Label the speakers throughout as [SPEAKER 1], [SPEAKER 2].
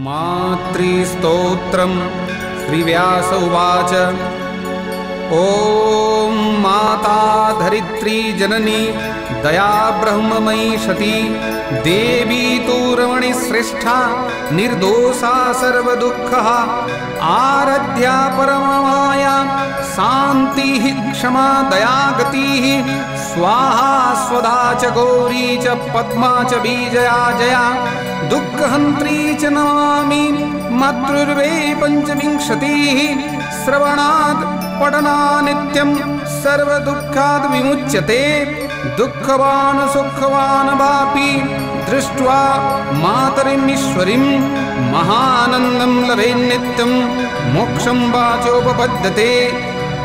[SPEAKER 1] मातृस्तोत्रम् श्रीव्यास उवाच। ॐ माता धरित्री जननी दया ब्रह्ममयी सती देवी तु रमणीश्रेष्ठा निर्दोषा सर्वदुःखः आराध्या परममाया शान्तिः क्षमा दया गतिः स्वाहा स्वधा च गौरी च पद्मा च विजया जया दुःखहन्त्री च नमामि मातृर्वे पञ्चविंशतिः श्रवणात् पठना नित्यं सर्वदुःखाद् विमुच्यते दुःखवान् सुखवान् वापि दृष्ट्वा मातरिमीश्वरीं महानन्दं लभेन् नित्यं मोक्षं वाचोपपद्यते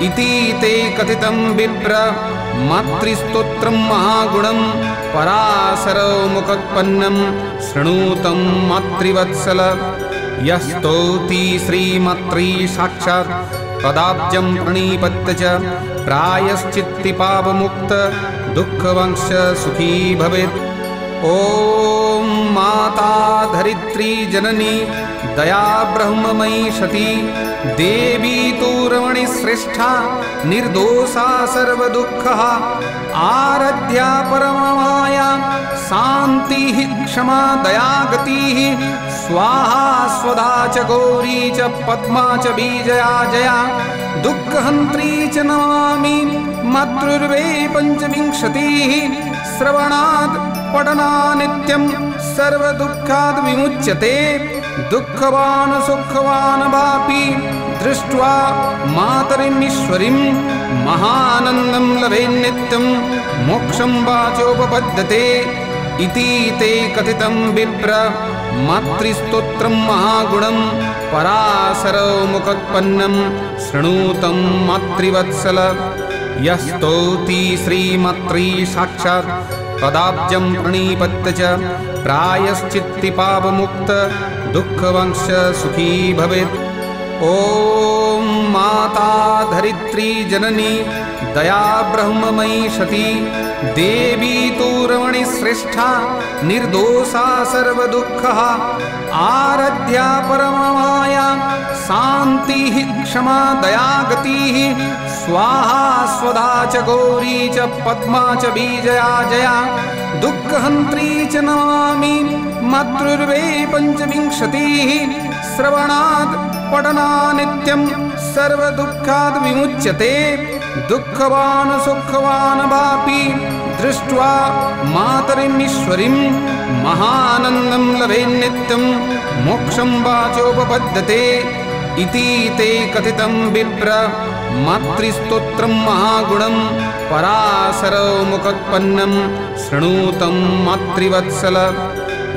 [SPEAKER 1] इति ते कथितं विप्र मातृस्तोत्रं महागुणं पराशरमुखोत्पन्नं शृणुतं मातृवत्सल यस्तौति श्रीमात्री साक्षात् पदाब्जं प्रणिपत्य च प्रायश्चित्ति पापमुक्त दुःखवंश सुखी भवेत्। ॐ माता धरित्री जननी दया ब्रह्ममयी सती देवी तु रमणीश्रेष्ठा निर्दोषा सर्वदुःखः आराध्या परममाया शान्तिः क्षमा दया गतिः स्वाहा स्वधा च गौरी च पद्मा च विजया जया दुःखहन्त्री च नमामि मातृर्वे पञ्चविंशतिः श्रवणात् पठना नित्यं सर्वदुःखाद् विमुच्यते दुःखवान् सुखवान् वापि दृष्ट्वा मातरिमीश्वरीं महानन्दं लभेन् नित्यं मोक्षं वाचोपपद्यते इति ते कथितं विप्र मातृस्तोत्रं महागुणं पराशरमुखोत्पन्नं शृणुतं मातृवत्सल यस्तौति श्रीमात्री साक्षात् पदाब्जं प्रणिपत्य च प्रायश्चित्ति पापमुक्त दुःखवंश सुखी भवेत्। ॐ माता धरित्री जननी दया ब्रह्ममयी सती देवी तु रमणीश्रेष्ठा निर्दोषा सर्वदुःखः आराध्या परममाया शान्तिः क्षमा दया गतिः स्वाहा स्वधा च गौरी च पद्मा च विजया जया दुःखहन्त्री च नमामि मातृर्वे पञ्चविंशतिः श्रवणात् पठना नित्यं सर्वदुःखाद् विमुच्यते दुःखवान् सुखवान् वापि दृष्ट्वा मातरिमीश्वरीं महानन्दं लभेन् नित्यं मोक्षं वाचोपपद्यते इति ते कथितं विप्र मातृस्तोत्रं महागुणं पराशरमुखोत्पन्नं शृणुतं मातृवत्सल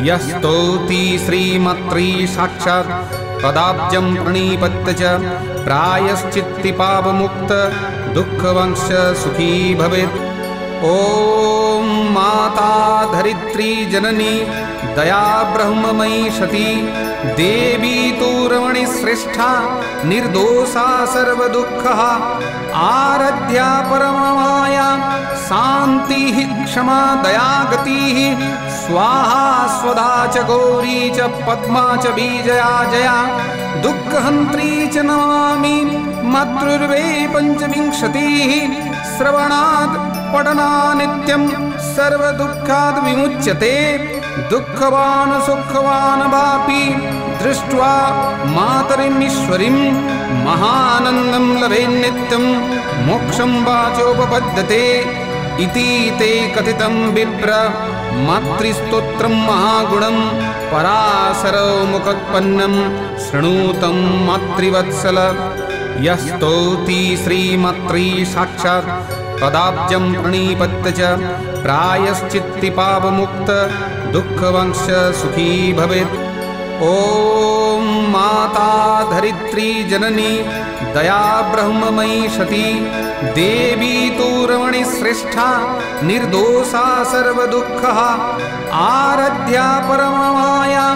[SPEAKER 1] यस्तौति श्रीमात्री साक्षात् पदाब्जं प्रणिपत्य च प्रायश्चित्ति पापमुक्त दुःखवंश सुखी भवेत्। ॐ माता धरित्री जननी दया ब्रह्ममयी सती देवी तु रमणीश्रेष्ठा निर्दोषा सर्वदुःखः आराध्या परममाया शान्तिः क्षमा दया गतिः स्वाहा स्वधा च गौरी च पद्मा च विजया जया दुःखहन्त्री च नमामि मातृर्वे पञ्चविंशतिः श्रवणात् पठना नित्यं सर्वदुःखाद् विमुच्यते दुःखवान् सुखवान् वापि दृष्ट्वा मातरिमीश्वरीं महानन्दं लभेन् नित्यं मोक्षं वाचोपपद्यते इति ते कथितं विप्र मातृस्तोत्रं महागुणं पराशरमुखोत्पन्नं शृणुतं मातृवत्सल यस्तौति श्रीमात्री साक्षात् पदाब्जं प्रणिपत्य च प्रायश्चित्ति पापमुक्त दुःखवंश सुखी भवेत्। ॐ माता धरित्री जननी दया ब्रह्ममयी सती देवी तु रमणीश्रेष्ठा निर्दोषा सर्वदुःखः आराध्या परममाया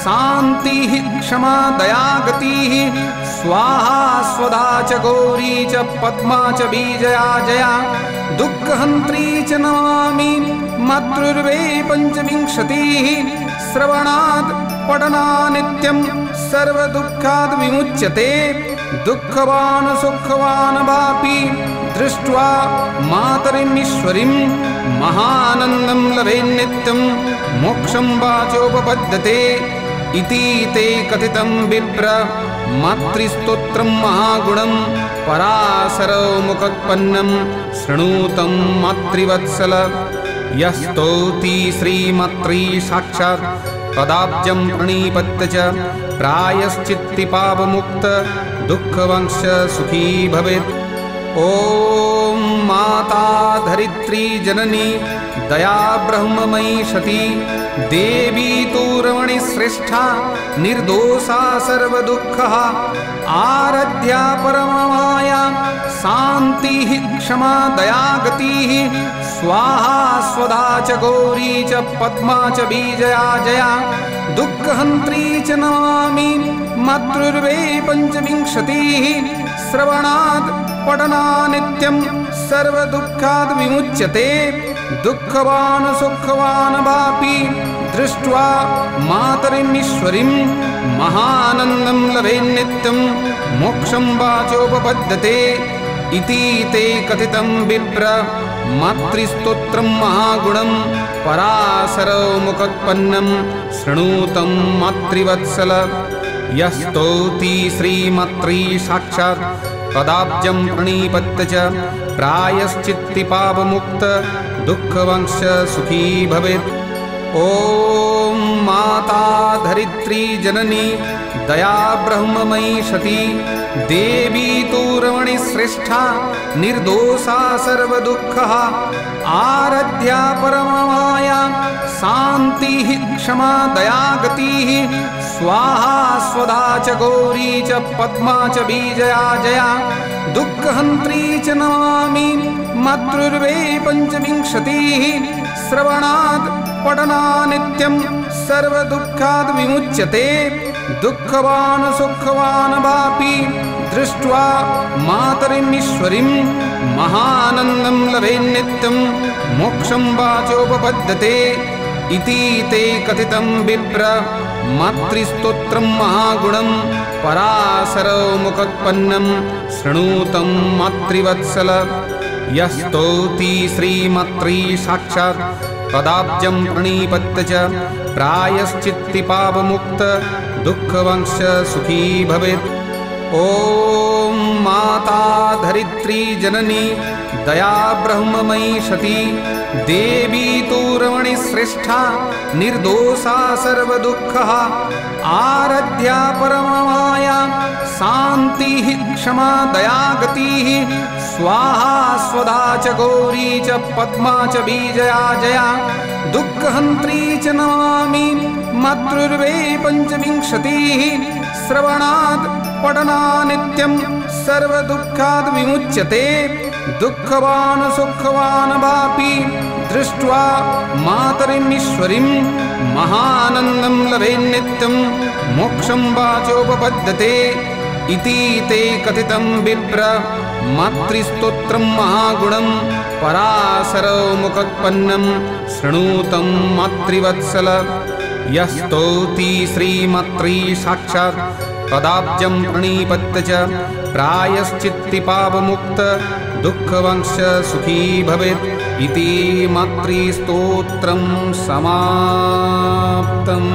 [SPEAKER 1] शान्तिः क्षमा दया गतिः स्वाहा स्वधा च गौरी च पद्मा च विजया जया दुःखहन्त्री च नमामि मातृर्वे पञ्चविंशतिः श्रवणात् पठनानित्यं सर्वदुःखाद् विमुच्यते। दुःखवान् सुखवान् वापि दृष्ट्वा मातरिमीश्वरीं महानन्दं लभेन्नित्यं मोक्षं वाचोपपद्यते इति ते कथितं विप्र। मातृस्तोत्रं महागुणं पराशरमुखोत्पन्नं शृणुतं मातृवत्सल। यः स्तौति श्रीमात्री साक्षात् पदाब्जं प्रणिपत्य च प्रायश्चित्ति पापमुक्त दुःखवंश सुखी भवेत्। ॐ माता धरित्री जननी दया ब्रह्ममयी सती देवी तु रमणी श्रेष्ठा निर्दोषा सर्वदुःखः आराध्या परममाया शान्तिः क्षमा दया गतिः स्वाहा स्वधा च गौरी च पद्मा च विजया जया दुःखहन्त्री च नमामि मातृर्वे पञ्चविंशतिः। श्रवणात् पठनानित्यं सर्वदुःखाद् विमुच्यते। दुःखवान् सुखवान् वापि दृष्ट्वा मातरिमीश्वरीं महानन्दं लभेन्नित्यं मोक्षं वाचोपपद्यते इति ते कथितं विप्र। मातृस्तोत्रं महागुणं पराशरमुखोत्पन्नं शृणुतं मातृवत्सल। यः स्तौति श्रीमात्री साक्षात् पदाब्जं प्रणिपत्य च प्रायश्चित्ति पापमुक्त दुःखवंश सुखी भवेत्। ॐ माता धरित्री जननी दया ब्रह्ममयी सती देवी तु रमणी श्रेष्ठा निर्दोषा सर्वदुःखः आराध्या परममाया शान्तिः क्षमा दया गतिः स्वाहा स्वधा च गौरी च पद्मा च विजया जया दुःखहन्त्री च नमामि मातृर्वे पञ्चविंशतिः। श्रवणात् पठनानित्यं सर्वदुःखाद् विमुच्यते। दुःखवान् सुखवान् वापि दृष्ट्वा मातरिमीश्वरीं महानन्दं लभेन्नित्यं मोक्षं वाचोपपद्यते इति ते कथितं विप्र। मातृस्तोत्रं महागुणं पराशरमुखोत्पन्नं शृणुतं मातृवत्सल। यः स्तौति श्रीमात्री साक्षात् पदाब्जं प्रणिपत्य च प्रायश्चित्ति पापमुक्त दुःखवंश सुखी भवेत्। ॐ माता धरित्री जननी दया ब्रह्ममयी सती देवी तु रमणी श्रेष्ठा निर्दोषा सर्वदुःखः आराध्या परममाया शान्तिः क्षमा दया गतिः स्वाहा स्वधा च गौरी च पद्मा च विजया जया दुःखहन्त्री च नमामि मातृर्वे पञ्चविंशतिः। श्रवणात् पठनानित्यं सर्वदुःखाद् विमुच्यते। दुःखवान् सुखवान् वापि दृष्ट्वा मातरिमीश्वरीं महानन्दं लभेन्नित्यं मोक्षं वाचोपपद्यते इति ते कथितं विप्र। मातृस्तोत्रं महागुणं पराशरमुखोत्पन्नं शृणुतं मातृवत्सल। यः स्तौति श्रीमात्री साक्षात् पदाब्जं प्रणिपत्य च प्रायश्चित्ति पापमुक्त दुःखवंश सुखी भवेत् इति मातृस्तोत्रं समाप्तम्।